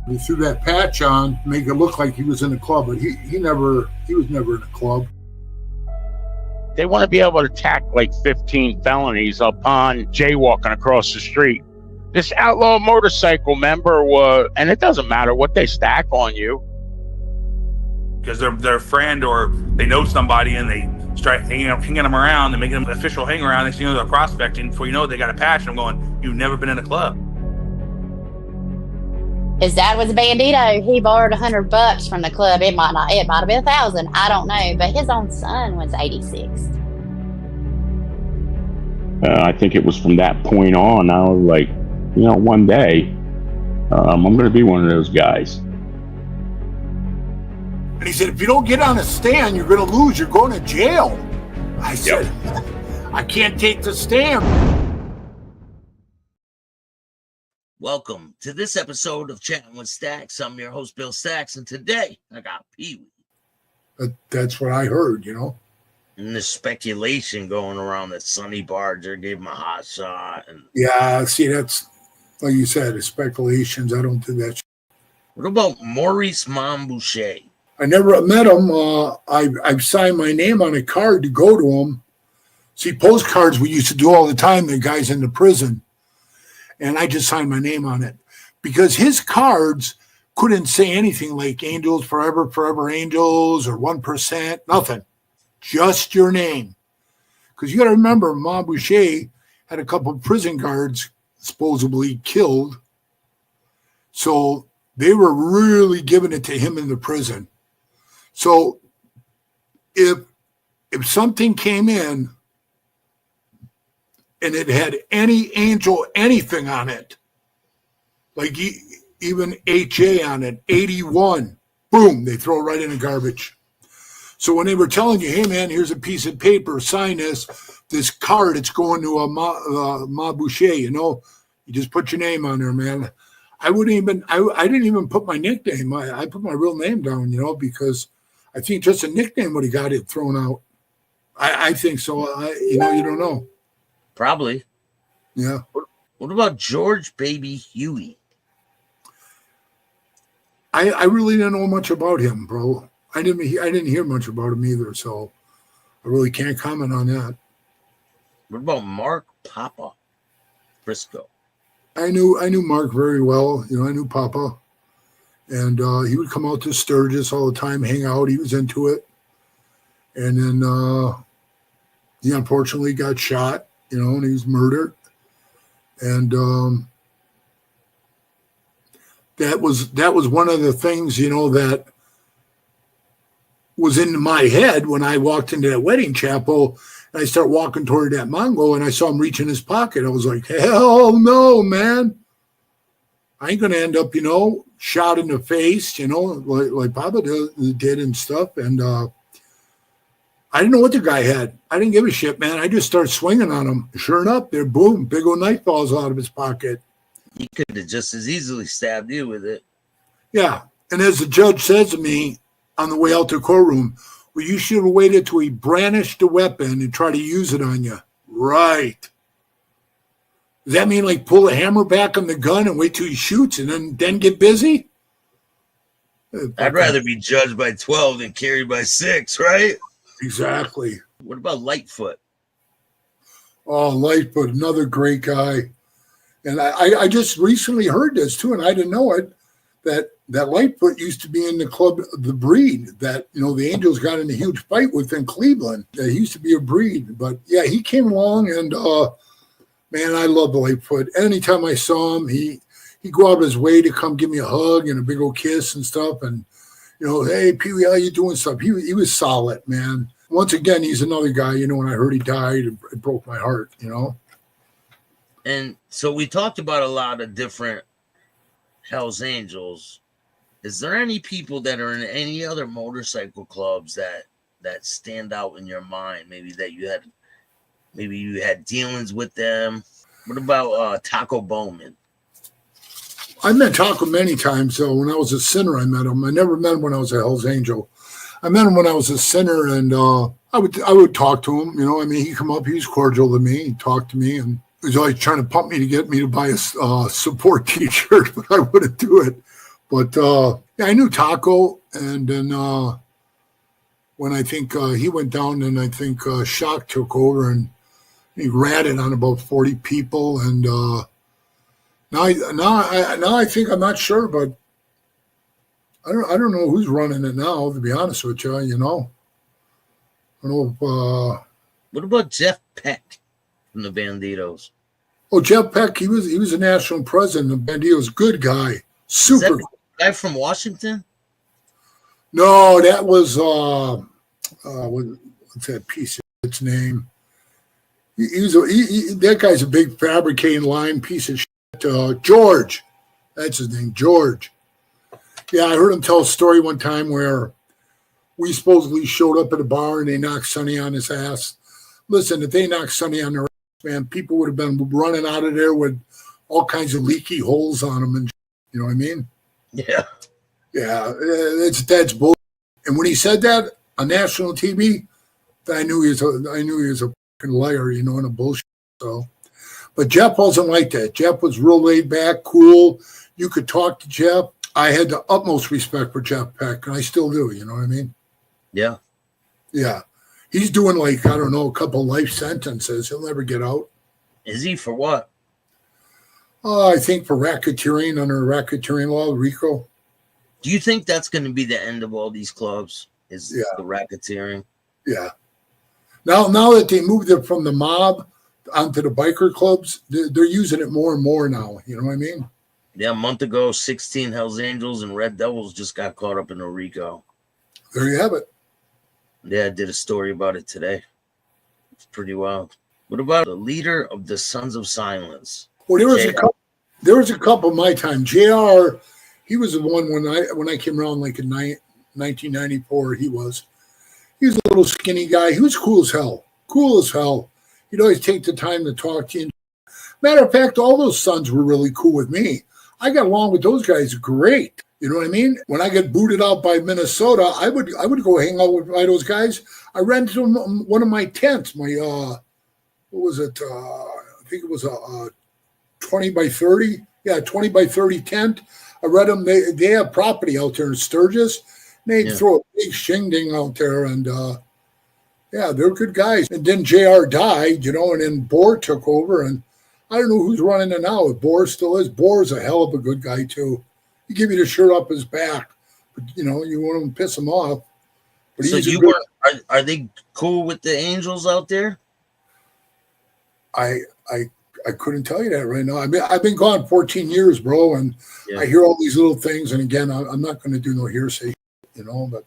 He threw that patch on to make it look like he was in a club, but he was never in a club. They want to be able to tack like 15 felonies upon jaywalking across the street. This outlaw motorcycle member was, and it doesn't matter what they stack on you. Because they're their friend or they know somebody and they start hanging them around and making them official hang around. Next thing you know, they're prospecting. Before you know it, they got a patch. And I'm going, you've never been in a club. His dad was a bandito. He borrowed $100 from the club. It might have been 1,000. I don't know. But his own son was 86. I think it was from that point on, I was like, one day, I'm going to be one of those guys. And he said, if you don't get on a stand, you're going to lose. You're going to jail. I said, I can't take the stand. Welcome to this episode of Chattin with Staxx. I'm your host, Bill Staxx, and today I got PeeWee. That's what I heard, And there's speculation going around that Sonny Barger gave him a hot shot. And yeah, see, that's, like you said, it's speculations. I don't do that shit. What about Maurice Montboucher? I never met him. I've signed my name on a card to go to him. See, postcards we used to do all the time, the guys in the prison. And I just signed my name on it. Because his cards couldn't say anything like Angels Forever, Forever Angels, or 1%, nothing. Just your name. Because you got to remember, Montboucher had a couple of prison guards supposedly killed. So they were really giving it to him in the prison. So if something came in and it had any angel, anything on it, like even HA on it, 81, boom, they throw it right in the garbage. So when they were telling you, hey, man, here's a piece of paper, sign this card, it's going to a Montboucher, you just put your name on there, man. I didn't even put my nickname. I put my real name down, because I think just a nickname would have got it thrown out. I think so. You don't know. Probably. Yeah. What about George Baby Huey? I really didn't know much about him, bro. I didn't hear much about him either, so I really can't comment on that. What about Mark Papa Frisco? I knew Mark very well. I knew Papa. And he would come out to Sturgis all the time, hang out. He was into it. And then he unfortunately got shot, and he was murdered. And that was one of the things, that was in my head when I walked into that wedding chapel. And I start walking toward that Mongo, and I saw him reach in his pocket. I was like, hell no, man. I ain't going to end up, shot in the face, like Papa did and stuff. And I didn't know what the guy had. I didn't give a shit, man. I just started swinging on him. Sure enough, there, boom, big old knife falls out of his pocket. He could have just as easily stabbed you with it. Yeah. And as the judge says to me on the way out to the courtroom, well, you should have waited till he brandished the weapon and try to use it on you. Right. Does that mean like pull the hammer back on the gun and wait till he shoots and then get busy? I'd rather be judged by 12 than carried by 6, right? Exactly. What about Lightfoot? Oh, Lightfoot, another great guy. And I just recently heard this too, and I didn't know it, that Lightfoot used to be in the club, the Breed, that, the Angels got in a huge fight with in Cleveland. He used to be a Breed. But, yeah, he came along, and, man, I love Lightfoot. Anytime I saw him, he'd go out of his way to come give me a hug and a big old kiss and stuff. And, hey, PeeWee, how you doing stuff? He was solid, man. Once again, he's another guy, when I heard he died, it broke my heart, And so we talked about a lot of different Hells Angels. Is there any people that are in any other motorcycle clubs that stand out in your mind? Maybe you had dealings with them. What about Taco Bowman? I met Taco many times. So when I was a sinner, I met him. I never met him when I was a Hells Angel. I met him when I was a sinner, and I would talk to him. He'd come up. He was cordial to me. He'd talk to me, and he was always trying to pump me to get me to buy a support T-shirt, but I wouldn't do it. But yeah, I knew Taco, and then when I think he went down, and I think Shock took over, and he ratted on about 40 people, and now I think I'm not sure, but I don't know who's running it now. To be honest with you, you know, I don't know if, What about Jeff Peck from the Banditos? oh, Jeff Peck, he was a national president of Banditos. Good guy, Is super. that the guy from Washington? No, that was what's that piece of its name? That guy's a big fabricating line piece of shit. George, that's his name, George. Yeah, I heard him tell a story one time where we supposedly showed up at a bar and they knocked Sonny on his ass. Listen, if they knocked Sonny on their ass, man, people would have been running out of there with all kinds of leaky holes on them, and you know what I mean? Yeah. Yeah, that's bull. And when he said that on national TV, I knew he was a fucking liar, you know, and a bullshit. So, but Jeff wasn't like that. Jeff was real laid back, cool. You could talk to Jeff. I had the utmost respect for Jeff Peck, and I still do. You know what I mean? Yeah. Yeah. He's doing like, I don't know, a couple life sentences. He'll never get out. Is he for what? I think for racketeering under racketeering law, RICO. Do you think that's going to be the end of all these clubs? Is the racketeering? Yeah. Now that they moved it from the mob onto the biker clubs, they're using it more and more now. You know what I mean? Yeah, a month ago, 16 Hells Angels and Red Devils just got caught up in a RICO. There you have it. Yeah, I did a story about it today. It's pretty wild. What about the leader of the Sons of Silence? Well, there was a couple my time. JR, he was the one when I came around like in 1994. He was a little skinny guy. He was cool as hell. Cool as hell. He'd always take the time to talk to you. Matter of fact, all those Sons were really cool with me. I got along with those guys great. You know what I mean? When I get booted out by Minnesota, I would go hang out with those guys. I rented them one of my tents. My what was it? I think it was a 20 by 30. Yeah, 20 by 30 tent. I read them. They have property out there in Sturgis. They'd throw a big shingding out there, and yeah, they're good guys. And then JR died, you know, and then Bohr took over, and I don't know who's running it now. If Bohr still is, Bohr's a hell of a good guy too. He give you the shirt up his back, but you know you want to piss him off. But So are they cool with the Angels out there? I couldn't tell you that right now. I've been gone 14 years, bro, and I hear all these little things. And again, I'm not going to do no hearsay, you know. But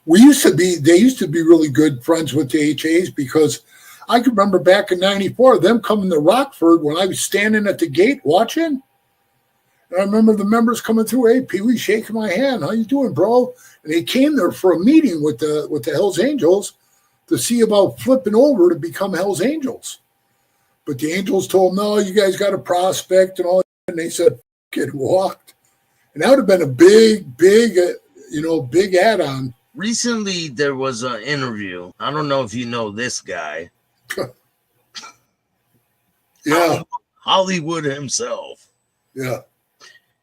they used to be really good friends with the HAs, because I can remember back in '94 them coming to Rockford when I was standing at the gate watching. And I remember the members coming through. Hey, PeeWee, shaking my hand. How you doing, bro? And they came there for a meeting with the Hells Angels to see about flipping over to become Hells Angels. But the Angels told them, no, you guys got a prospect and all that. And they said, get walked. And that would have been a big add-on. Recently, there was an interview. I don't know if you know this guy. Yeah. Hollywood himself. Yeah.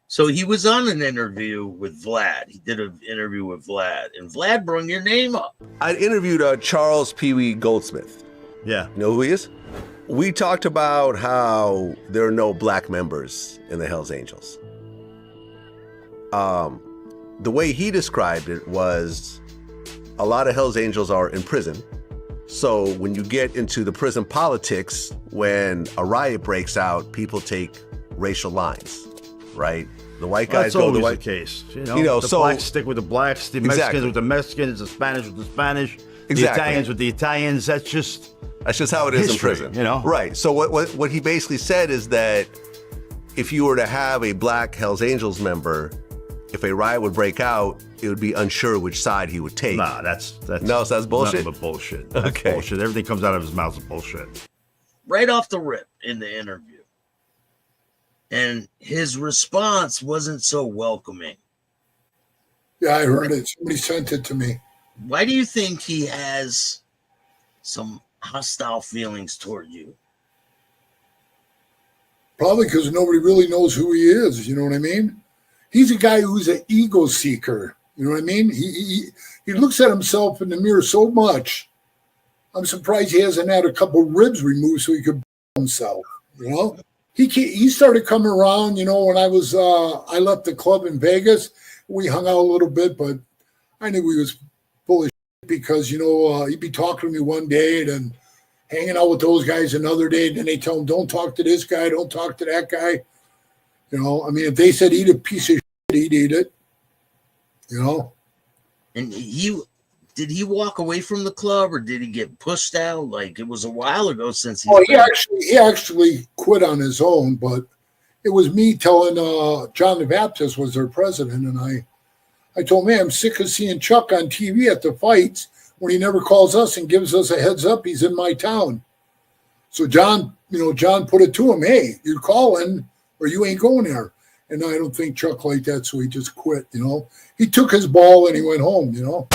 So he was on an interview with Vlad. He did an interview with Vlad, and Vlad brought your name up. I interviewed Charles PeeWee Goldsmith. Yeah. You know who he is? We talked about how there are no black members in the Hells Angels. The way he described it was a lot of Hells Angels are in prison. So when you get into the prison politics, when a riot breaks out, people take racial lines, right? The white guys go the white case. You know, know, the so blacks stick with the blacks, the Mexicans exactly. with the Mexicans, the Spanish with the Spanish, Exactly. the Italians with the Italians. That's just how it is history, in prison, you know? Right. So what he basically said is that if you were to have a black Hells Angels member, if a riot would break out, it would be unsure which side he would take. Nah, that's so that's bullshit. Nothing but bullshit. That's Okay. bullshit. Everything comes out of his mouth is bullshit. Right off the rip in the interview. And his response wasn't so welcoming. Yeah, I heard it. Somebody sent it to me. Why do you think he has some hostile feelings toward you? Probably because nobody really knows who he is. You know what I mean? he's a guy who's an ego seeker. You know what I mean? He looks at himself in the mirror so much. I'm surprised he hasn't had a couple ribs removed so he could himself. You know, he started coming around. You know, when I left the club in Vegas, we hung out a little bit, but I knew he was full of shit because he'd be talking to me one day and then hanging out with those guys another day, and then they tell him, "Don't talk to this guy, don't talk to that guy." You know, I mean, if they said eat a piece of shit, he'd eat it. You know. And did he walk away from the club or did he get pushed out? Like, it was a while ago since he actually quit on his own, but it was me telling John the Baptist was their president, and I told him, "Man, I'm sick of seeing Chuck on TV at the fights when he never calls us and gives us a heads up he's in my town." So John put it to him, "Hey, you're calling or you ain't going there." And I don't think Chuck liked that, so he just quit. You know, he took his ball and he went home. You know.